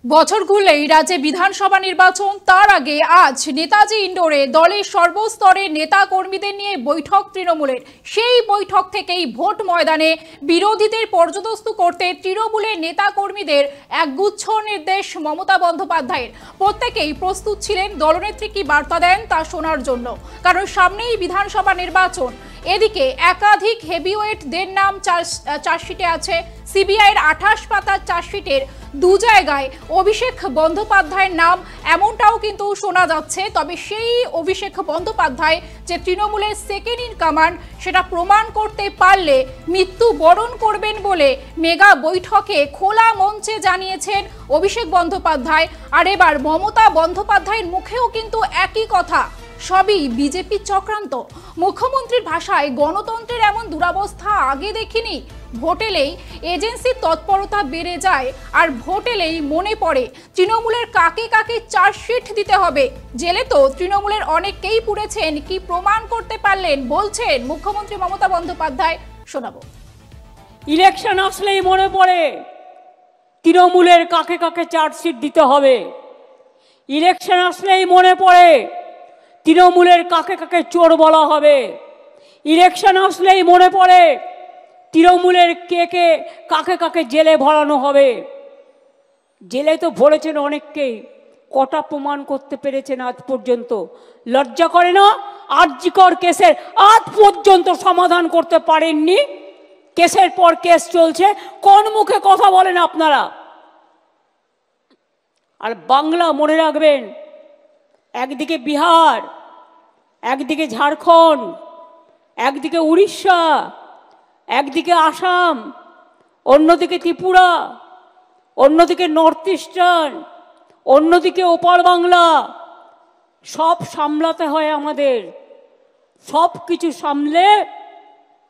বছর ঘুরলেই রাজ্যে বিধানসভা নির্বাচন। তার আগে আজ নেতাজি ইন্ডোরে দলের সর্বস্তরের নেতা কর্মীদের নিয়ে বৈঠক তৃণমূলের। সেই বৈঠক থেকেই ভোট ময়দানে বিরোধীদের পর্যদস্ত করতে তৃণমূলের নেতা কর্মীদের একগুচ্ছ নির্দেশ মমতা বন্দ্যোপাধ্যায়ের। প্রত্যেকেই প্রস্তুত ছিলেন দলনেত্রী কি বার্তা দেন তা শোনার জন্য, কারণ সামনেই বিধানসভা নির্বাচন। এদিকে একাধিক হেভিওয়েটদের নাম চার্জশিটে আছে। সিবিআইয়ের 28 পাতার চার্জশিটের দু জায়গায় অভিষেক বন্দ্যোপাধ্যায়ের নাম, এমনটাও কিন্তু শোনা যাচ্ছে। তবে সেই অভিষেক বন্দ্যোপাধ্যায় যে তৃণমূলের সেকেন্ড ইন কমান্ড, সেটা প্রমাণ করতে পারলে মৃত্যুবরণ করবেন বলে মেগা বৈঠকে খোলা মঞ্চে জানিয়েছেন অভিষেক বন্দ্যোপাধ্যায়। আর এবার মমতা বন্দ্যোপাধ্যায়ের মুখেও কিন্তু একই কথা, সবই বিজেপি চক্রান্ত। মুখ্যমন্ত্রীর ভাষায় গণতন্ত্রের এমন দুরবস্থা আগে দেখিনি। ভোট এলেই এজেন্সির তৎপরতা বেড়ে যায়, আর ভোট এলেই মনে পড়ে তৃণমূলের কাকে কাকে চার্জশিট দিতে হবে। জেলে তো তৃণমূলের অনেককেই পুড়েছেন, কি প্রমাণ করতে পারলেন বলছেন মুখ্যমন্ত্রী মমতা বন্দ্যোপাধ্যায়। শোনাবো। ইলেকশন আসলেই মনে পড়ে তৃণমূলের কাকে কাকে চার্জশিট দিতে হবে। ইলেকশন আসলেই মনে পড়ে তৃণমূলের কাকে কাকে চোর বলা হবে। ইলেকশন আসলেই মনে পড়ে তৃণমূলের কাকে কাকে জেলে ভরানো হবে। জেলে তো ভরেছেন অনেককেই, কটা প্রমাণ করতে পেরেছেন আজ পর্যন্ত? লজ্জা করে না? আরজিকর কেসের আজ পর্যন্ত সমাধান করতে পারেননি। কেসের পর কেস চলছে, কোন মুখে কথা বলেন আপনারা? আর বাংলা মনে রাখবেন, একদিকে বিহার, একদিকে ঝাড়খণ্ড, একদিকে উড়িষ্যা, একদিকে আসাম, অন্যদিকে ত্রিপুরা, অন্যদিকে নর্থ ইস্টার্ন, অন্যদিকে ওপার বাংলা। সব সামলাতে হয় আমাদের। সব কিছু সামলে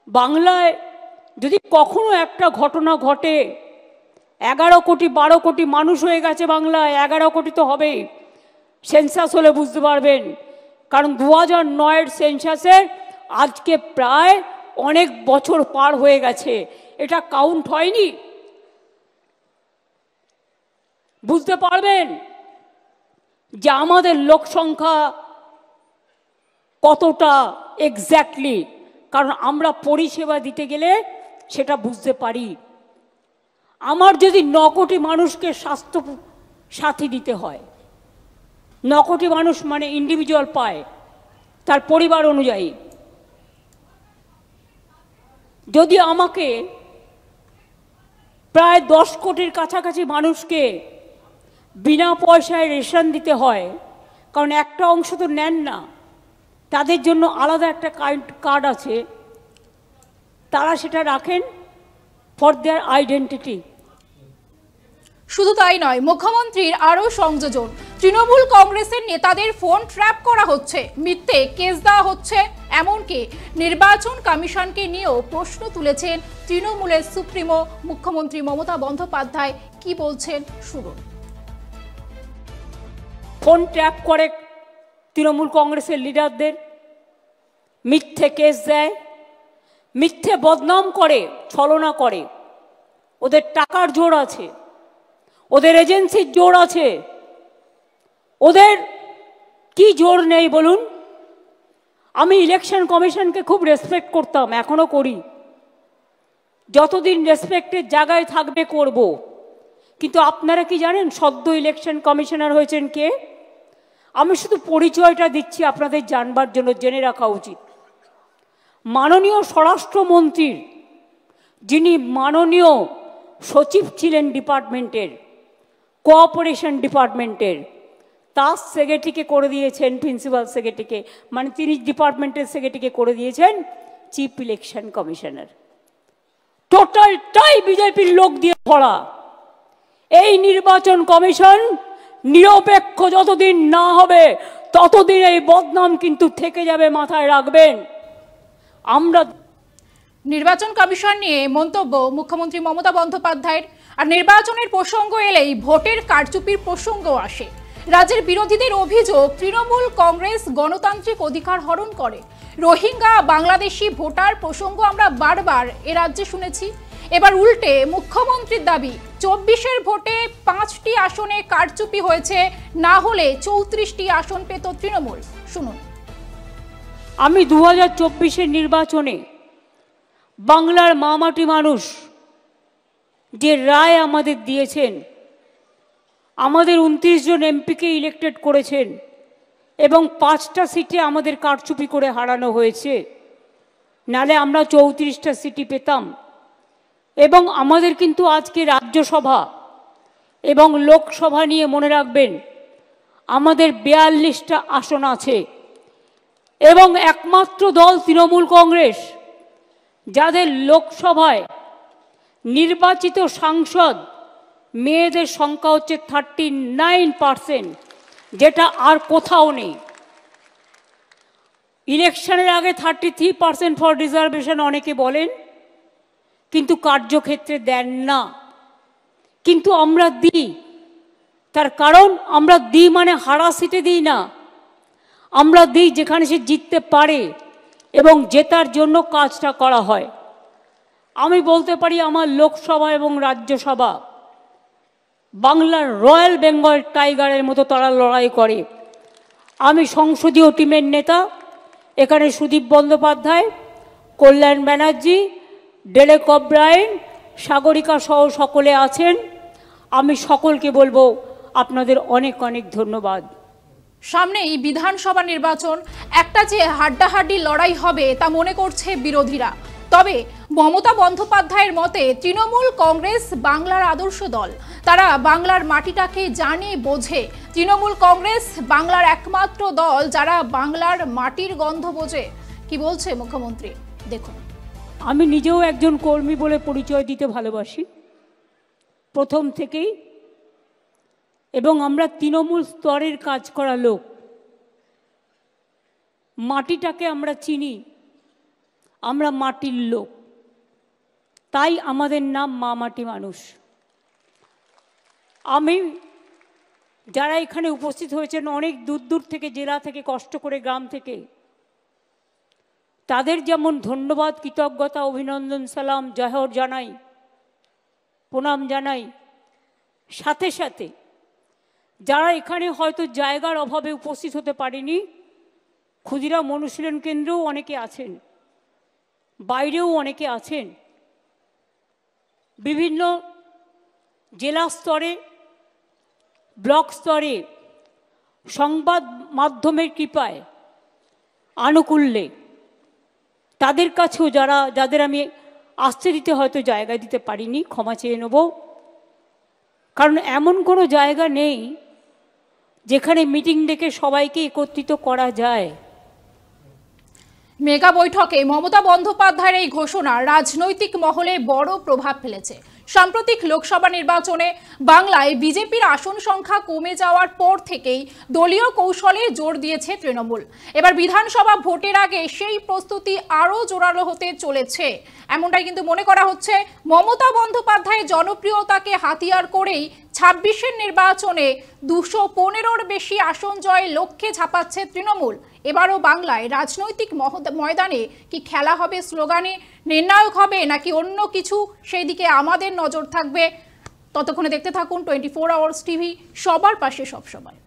বাংলায় যদি কখনো একটা ঘটনা ঘটে, 11 কোটি 12 কোটি মানুষ হয়ে গেছে বাংলায়, 11 কোটি তো হবেই। সেন্সাস হলে বুঝতে পারবেন, কারণ 2009-এর সেন্সাসের আজকে প্রায় অনেক বছর পার হয়ে গেছে, এটা কাউন্ট হয়নি। বুঝতে পারবেন যে আমাদের লোক সংখ্যা কতটা এক্স্যাক্টলি, কারণ আমরা পরিষেবা দিতে গেলে সেটা বুঝতে পারি। আমার যদি 9 কোটি মানুষকে স্বাস্থ্য সাথী দিতে হয়, 9 কোটি মানুষ মানে ইন্ডিভিজুয়াল পায় তার পরিবার অনুযায়ী, যদি আমাকে প্রায় 10 কোটির কাছাকাছি মানুষকে বিনা পয়সায় রেশন দিতে হয়, কারণ একটা অংশ তো নেন না, তাদের জন্য আলাদা একটা কার্ড আছে, তারা সেটা রাখেন ফর দেয়ার আইডেন্টিটি। শুধু তাই নয়, মুখ্যমন্ত্রীর আরও সংযোজন। তৃণমূল কংগ্রেসের নেতাদের ফোন ট্র্যাপ করা হচ্ছে, মিথ্যে কেস দেওয়া হচ্ছে, এমনকি নির্বাচন কমিশনকে নিয়েও প্রশ্ন তুলেছেন তৃণমূলের সুপ্রিমো মুখ্যমন্ত্রী মমতা বন্দ্যোপাধ্যায়। কি বলছেন শুনুন। ফোন ট্র্যাপ করে তৃণমূল কংগ্রেসের লিডারদের, মিথ্যে কেস দেয়, মিথ্যে বদনাম করে, ছলনা করে। ওদের টাকার জোর আছে, ওদের এজেন্সির জোর আছে, ওদের কি জোর নেই বলুন? আমি ইলেকশন কমিশনকে খুব রেসপেক্ট করতাম, এখনো করি, যতদিন রেসপেক্টের জায়গায় থাকবে করব। কিন্তু আপনারা কি জানেন সদ্য ইলেকশন কমিশনার হয়েছেন কে? আমি শুধু পরিচয়টা দিচ্ছি আপনাদের জানবার জন্য, জেনে রাখা উচিত। মাননীয় স্বরাষ্ট্রমন্ত্রীর যিনি মাননীয় সচিব ছিলেন ডিপার্টমেন্টের, কোঅপারেশন ডিপার্টমেন্টের, তার সেক্রেটারিকে করে দিয়েছেন, প্রিন্সিপাল সেক্রেটারিকে, মানে তিনি ডিপার্টমেন্টের সেক্রেটারিকে করে দিয়েছেন চিফ ইলেকশন কমিশনার। টোটালটাই বিজেপির লোক দিয়ে ভরা। এই নির্বাচন কমিশন নিরপেক্ষ যতদিন না হবে ততদিন এই বদনাম কিন্তু থেকে যাবে, মাথায় রাখবেন। আমরা নির্বাচন কমিশন নিয়ে মন্তব্য মুখ্যমন্ত্রী মমতা বন্দ্যোপাধ্যায়ের। আর নির্বাচনের প্রসঙ্গ এলেই ভোটের কারচুপির প্রসঙ্গ আসে। রাজ্যের বিরোধীদের অভিযোগ তৃণমূল কংগ্রেস গণতান্ত্রিক অধিকার হরণ করে। রোহিঙ্গা বাংলাদেশি ভোটার প্রসঙ্গ আমরা বারবার এ রাজ্যে শুনেছি। এবার উল্টে মুখ্যমন্ত্রীর দাবি 24-এর ভোটে 5 5টি আসনে কারচুপি হয়েছে, না হলে 34টি আসন পেত তৃণমূল। শুনুন। আমি 2024-এর নির্বাচনে বাংলার মামাটি মানুষ যে রায় আমাদের দিয়েছেন, আমাদের 29 জন এমপিকে ইলেক্টেড করেছেন এবং 5টা সিটে আমাদের কারচুপি করে হারানো হয়েছে, নালে আমরা 34টা সিটি পেতাম। এবং আমাদের কিন্তু আজকে রাজ্যসভা এবং লোকসভা নিয়ে মনে রাখবেন আমাদের 42টা আসন আছে এবং একমাত্র দল তৃণমূল কংগ্রেস যাদের লোকসভায় নির্বাচিত সাংসদ মেয়েদের সংখ্যা হচ্ছে 39%, যেটা আর কোথাও নেই। ইলেকশনের আগে 33% ফর রিজার্ভেশন অনেকে বলেন, কিন্তু কার্যক্ষেত্রে দেন না, কিন্তু আমরা দিই। তার কারণ আমরা দিই মানে হারা সিটে দিই না, আমরা দিই যেখানে সে জিততে পারে এবং জেতার জন্য কাজটা করা হয়। আমি বলতে পারি আমার লোকসভা এবং রাজ্যসভা বাংলার রয়্যাল বেঙ্গল টাইগারের মতো তারা লড়াই করে। আমি সংসদীয় টিমের নেতা, এখানে সুদীপ বন্দ্যোপাধ্যায়, কল্যাণ ব্যানার্জি, ডেরেক ওব্রায়েন, সাগরিকা সহ সকলে আছেন। আমি সকলকে বলবো আপনাদের অনেক অনেক ধন্যবাদ। সামনেই বিধানসভা নির্বাচন, একটা যে হাড্ডাহাড্ডি লড়াই হবে তা মনে করছে বিরোধীরা। তবে মমতা বন্দ্যোপাধ্যায়ের মতে তৃণমূল কংগ্রেস বাংলার আদর্শ দল, তারা বাংলার মাটিটাকে জানে বোঝে। তৃণমূল কংগ্রেস বাংলার একমাত্র দল যারা বাংলার মাটির গন্ধ বোঝে। কি বলছে মুখ্যমন্ত্রী দেখুন। আমি নিজেও একজন কর্মী বলে পরিচয় দিতে ভালোবাসি প্রথম থেকেই, এবং আমরা তৃণমূল স্তরের কাজ করা লোক, মাটিটাকে আমরা চিনি, আমরা মাটির লোক, তাই আমাদের নাম মা মাটি মানুষ। আমি যারা এখানে উপস্থিত হয়েছেন অনেক দূর দূর থেকে, জেলা থেকে, কষ্ট করে গ্রাম থেকে, তাদের যেমন ধন্যবাদ, কৃতজ্ঞতা, অভিনন্দন, সালাম, জহর জানাই, প্রণাম জানাই, সাথে সাথে যারা এখানে হয়তো জায়গার অভাবে উপস্থিত হতে পারেনি, ক্ষুদিরাম অনুশীলন কেন্দ্রেও অনেকে আছেন, বাইরেও অনেকে আছেন, বিভিন্ন জেলা স্তরে, ব্লক স্তরে সংবাদ মাধ্যমের কৃপায়, আনুকূল্যে, তাদের কাছেও যাদের আমি আসতে দিতে হয়তো জায়গা দিতে পারিনি, ক্ষমা চেয়ে নেব। কারণ এমন কোনো জায়গা নেই যেখানে মিটিং ডেকে সবাইকে একত্রিত করা যায়। মেগা বৈঠকে মমতা বন্দ্যোপাধ্যায়ের এই ঘোষণা রাজনৈতিক মহলে বড় প্রভাব ফেলেছে। সাম্প্রতিক লোকসভা নির্বাচনে বাংলায় বিজেপির আসন সংখ্যা কমে যাওয়ার পর থেকেই দলীয় কৌশলে জোর দিয়েছে তৃণমূল। এবার বিধানসভা ভোটের আগে সেই প্রস্তুতি আরও জোরালো হতে চলেছে, এমনটাই কিন্তু মনে করা হচ্ছে। মমতা বন্দ্যোপাধ্যায়ের জনপ্রিয়তাকে হাতিয়ার করেই 26-এর নির্বাচনে 215-র বেশি আসন জয়ের লক্ষ্যে ঝাঁপাচ্ছে তৃণমূল। এবারও বাংলায় রাজনৈতিক ময়দানে কি খেলা হবে স্লোগানে নির্ণায়ক হবে নাকি অন্য কিছু, সেই দিকে আমাদের নজর থাকবে। ততক্ষণে দেখতে থাকুন 24 আওয়ার্স টিভি, সবার পাশে সবসময়।